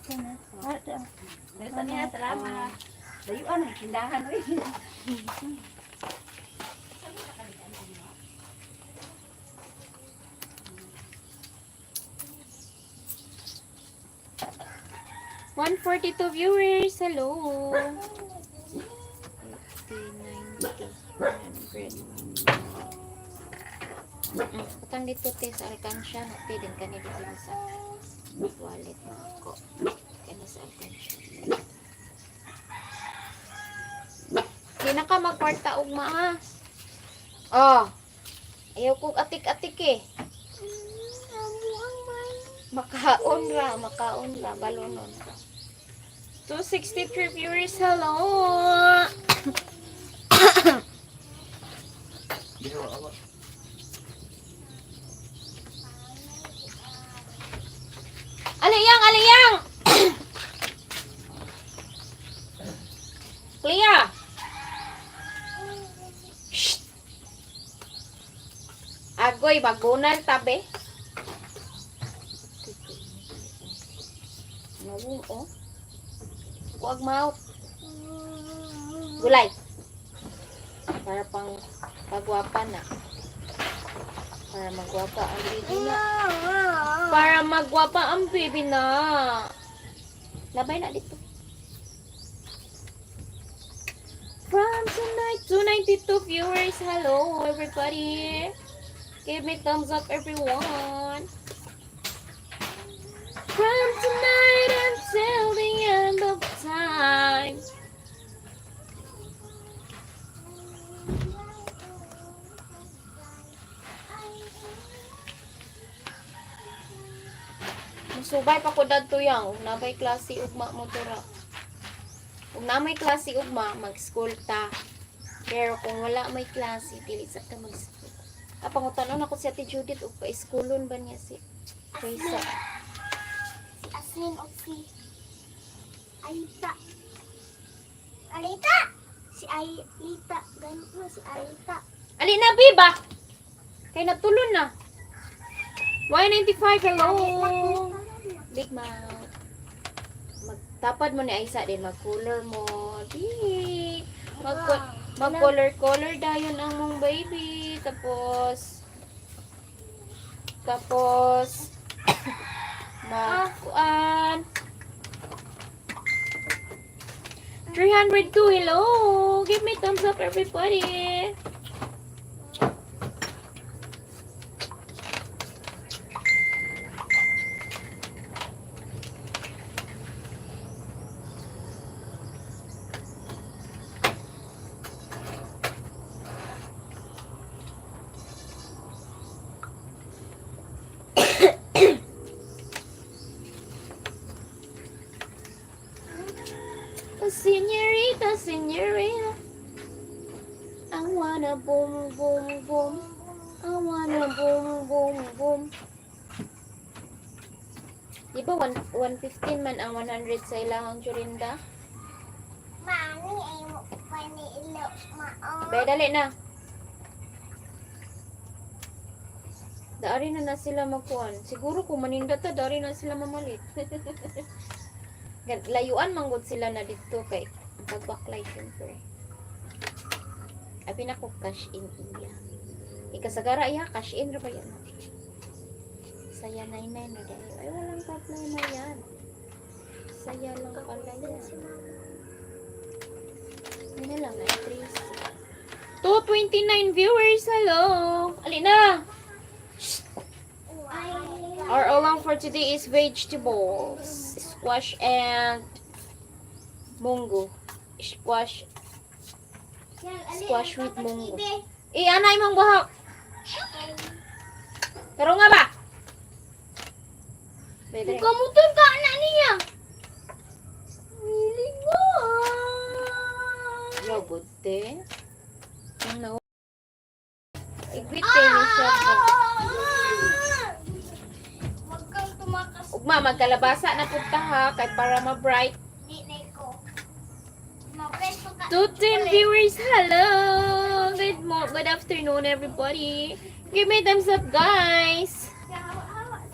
Dito niya, salamat. Dayuan, tindahan. Uy. 142 viewers. Hello. 80, 90, 100. Utang dito te sa alkansya. Pwede din kanina dito sa wallet ko. Kaya sa alkansya. Di na ka magkwarta ugma ha. Oh. Ayaw ko atik-atik eh. Makaon ra, balonon. 263 viewers, hello! Aliyang, aliyang! Clear! Shh! Agoy, bagunan tabi. Nawong, oh. Huwag mouth. Gulay. Para pang pagwapa na. Para magwapa ang baby na. Para magwapa ang baby na. Labay na dito. From tonight, 292 viewers. Hello, everybody. Give me thumbs up, everyone. From tonight until the end of time. Musubay pa ko dadto yang. Ug nabay klase ugma mo tura. Ug na may klase ugma, mag-school ta. Pero kung wala may klase, dili sa ta mag-school. Pangutan ako si Ate Judith ug pa-schoolon ba niya si Teresa? Asin o si Alita. Alita! Si Alita. Ganito mo si Alita. Ali na, Biba! Kay natulon na. Y95, hello! Big mouth. Magtapad mo ni Aisa din. Mag-color mo. Di. Mag-color dayon ang mong baby. Tapos magkuan 302, hello! Give me thumbs up, everybody! Señorita, señorita, I wanna boom, boom, boom. I wanna boom, boom, boom. Di ba 115 man ang 100 sa ilahang Jorinda? Mami, ay mo panilo mao. Bay, dali na. Daari na sila magkuhan. Siguro kung manindata, daari na sila mamalit. Layuan manggod sila na dito kay pagbaklay siyempre. Abi na ko cash in iya. Ikasagara iya, cash in ra ba yan? Saya 99 na dahil. Ay, walang problema yan. Saya lang pala yan. Ano lang na, 229 viewers, hello! Alina! Our ulam for today is vegetables. Squash and munggo. Squash with munggo. Anay mong buhok. Pero nga ba? Kamutan ka na niya. Robot te. Ano? Igwite ni siya. Ugma, magkalabasa na punta ha, kay para ma-bright. 210 viewers, hello! Good afternoon, everybody. Give me thumbs up, guys.